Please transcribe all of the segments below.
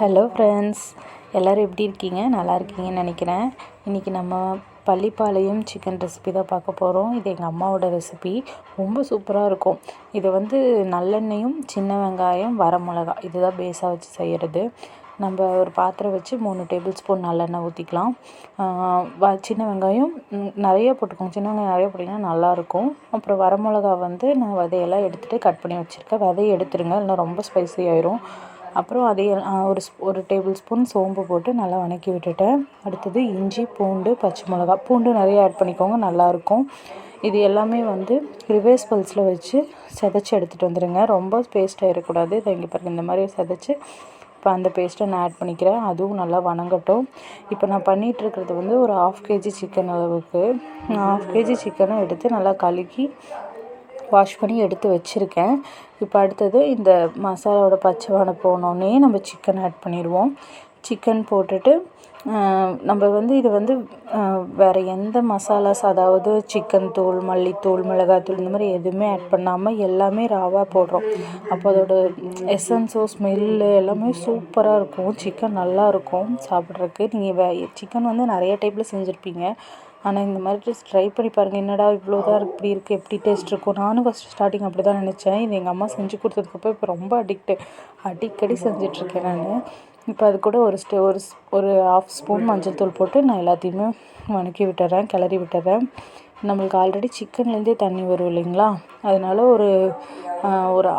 Hello friends, எல்லோரும் எப்படி இருக்கீங்க? நல்லா இருக்கீங்கன்னு நினைக்கிறேன். இன்றைக்கி நம்ம பள்ளிப்பாளையம் சிக்கன் ரெசிபி தான் பார்க்க போகிறோம். இது எங்கள் அம்மாவோட ரெசிபி. ரொம்ப சூப்பராக இருக்கும். இது நல்லெண்ணெயும் சின்ன வெங்காயம் வரமிளகா இதுதான் பேஸாக வச்சு செய்கிறது. நம்ம ஒரு பாத்திரம் வச்சு 3 டேபிள் ஸ்பூன் நல்லெண்ணெய் ஊற்றிக்கலாம். சின்ன வெங்காயம் நிறைய போட்டுக்கோங்க. சின்ன வெங்காயம் நிறைய போட்டிங்கன்னா நல்லாயிருக்கும். அப்புறம் வரமிளகா நான் விதையெல்லாம் எடுத்துகிட்டு கட் பண்ணி வச்சுருக்கேன். விதையை எடுத்துருங்க, இல்லைனா ரொம்ப ஸ்பைசி ஆயிரும். அப்புறம் அதே ஒரு டேபிள் ஸ்பூன் சோம்பு போட்டு நல்லா வதக்கி விட்டுட்டேன். அடுத்தது இஞ்சி, பூண்டு, பச்சை மிளகா. பூண்டு நிறைய ஆட் பண்ணிக்கோங்க, நல்லாயிருக்கும். இது எல்லாமே ரிவர்ஸ் பல்ஸில் வச்சு சிதைச்சி எடுத்துகிட்டு வந்துடுங்க. ரொம்ப பேஸ்ட் ஆகிடக்கூடாது. இதை இங்கே பாருங்கள், இந்த மாதிரி சிதைச்சி இப்போ அந்த பேஸ்ட்டை நான் ஆட் பண்ணிக்கிறேன். அதுவும் நல்லா வதங்கட்டும். இப்போ நான் பண்ணிகிட்ருக்கிறது ஒரு 1/2 kg சிக்கன் அளவுக்கு. 1/2 kg சிக்கனை எடுத்து நல்லா கழுகி வாஷ் பண்ணி எடுத்து வச்சுருக்கேன். இப்போ அடுத்தது இந்த மசாலாவோட பச்சை வாடை போனோடனே நம்ம சிக்கன் ஆட் பண்ணிடுவோம். சிக்கன் போட்டுட்டு நம்ம இது வேறு எந்த மசாலாஸ், அதாவது சிக்கன் தூள், மல்லித்தூள், மிளகாத்தூள் இந்த மாதிரி எதுவுமே ஆட் பண்ணாமல் எல்லாமே ராவாக போடுறோம். அப்போ அதோட எசன்ஸோ ஸ்மெல்லு எல்லாமே சூப்பராக இருக்கும். சிக்கன் நல்லாயிருக்கும் சாப்பிட்றதுக்கு. நீங்கள் சிக்கன் நிறைய டைப்பில் செஞ்சுருப்பீங்க. ஆனால் இந்த மாதிரி ட்ரை பண்ணி பாருங்கள். என்னடா இவ்வளோ தான் இப்படி இருக்குது, எப்படி டேஸ்ட் இருக்கும். நானும் ஃபஸ்ட்டு ஸ்டார்டிங் அப்படி தான் நினச்சேன். இது எங்கள் அம்மா செஞ்சு கொடுத்ததுக்கப்புறம் இப்போ ரொம்ப அடிக்கடி செஞ்சிட்ருக்கேன் நான். இப்போ அது கூட ஒரு 1/2 ஸ்பூன் மஞ்சள் தூள் போட்டு நான் எல்லாத்தையுமே வதக்கி விட்டுறேன், கிளறி விட்டுறேன். நம்மளுக்கு ஆல்ரெடி சிக்கன்லேருந்தே தண்ணி வரும் இல்லைங்களா, அதனால் ஒரு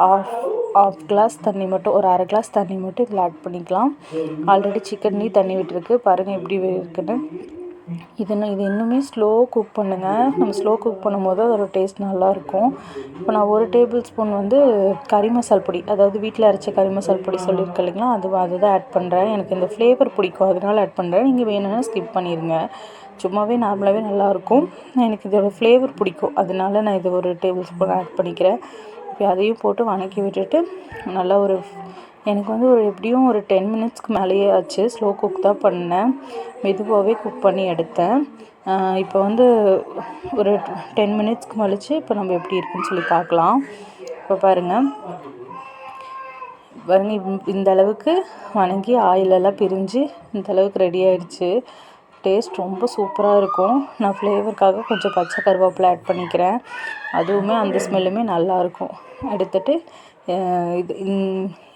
ஆஃப் கிளாஸ் தண்ணி மட்டும், ஒரு 1/2 கிளாஸ் தண்ணி மட்டும் இதில் ஆட் பண்ணிக்கலாம். ஆல்ரெடி சிக்கன்லேயும் தண்ணி விட்டுருக்கு, பாருங்கள் எப்படி இருக்குன்னு. இது இன்னுமே ஸ்லோ குக் பண்ணுங்கள். நம்ம ஸ்லோ குக் பண்ணும்போது அதோட டேஸ்ட் நல்லாயிருக்கும். இப்போ நான் 1 டேபிள் ஸ்பூன் கறி மசால் பொடி, அதாவது வீட்டில் அரைச்ச கறி மசால் பொடி சொல்லியிருக்கேன் இல்லைங்களா, அதுதான் ஆட் பண்ணுறேன். எனக்கு இந்த ஃப்ளேவர் பிடிக்கும், அதனால் ஆட் பண்ணுறேன். நீங்கள் வேணும்னா ஸ்கிப் பண்ணிடுங்க. சும்மாவே நார்மலாகவே நல்லாயிருக்கும். எனக்கு இதோட ஃப்ளேவர் பிடிக்கும், அதனால நான் இது 1 டேபிள் ஸ்பூன் ஆட் பண்ணிக்கிறேன். இப்போ அதையும் போட்டு வதக்கி விட்டுட்டு நல்லா எனக்கு எப்படியும் ஒரு 10 மினிட்ஸ்க்கு மேலேயே ஆச்சு. ஸ்லோ குக் தான் பண்ணேன், மெதுவாகவே குக் பண்ணி எடுத்தேன். இப்போ ஒரு 10 மினிட்ஸ்க்கு கழிச்சு இப்போ நம்ம எப்படி இருக்குன்னு சொல்லி பார்க்கலாம். இப்போ பாருங்கள், இந்த அளவுக்கு வதங்கி ஆயிலெல்லாம் பிரிஞ்சு இந்த அளவுக்கு ரெடி ஆகிடுச்சு. டேஸ்ட் ரொம்ப சூப்பராக இருக்கும். நான் ஃப்ளேவருக்காக கொஞ்சம் பச்சை கருவேப்பிலை ஆட் பண்ணிக்கிறேன். அதுவுமே அந்த ஸ்மெல்லுமே நல்லாயிருக்கும். எடுத்துட்டு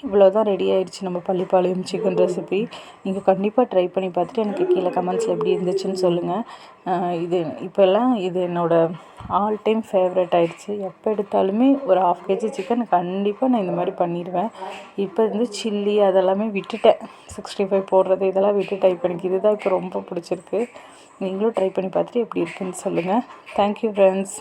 இவ்வளோ தான் ரெடி ஆகிடுச்சு நம்ம பள்ளிப்பாளையம் சிக்கன் ரெசிபி. நீங்கள் கண்டிப்பாக ட்ரை பண்ணி பார்த்துட்டு எனக்கு கீழே கமெண்ட்ஸில் எப்படி இருந்துச்சுன்னு சொல்லுங்கள். இப்போல்லாம் இது என்னோடய ஆல் டைம் ஃபேவரட் ஆகிடுச்சு. எப்போ எடுத்தாலுமே ஒரு 1/2 kg சிக்கன் கண்டிப்பாக நான் இந்த மாதிரி பண்ணிடுவேன். இப்போ சில்லி அதெல்லாமே விட்டுட்டேன், 65 போடுறது இதெல்லாம் விட்டுட்டேன். இப்போ எனக்கு இதுதான் இப்போ ரொம்ப பிடிச்சிருக்கு. நீங்களும் ட்ரை பண்ணி பார்த்துட்டு எப்படி இருக்குன்னு சொல்லுங்கள். Thank you friends.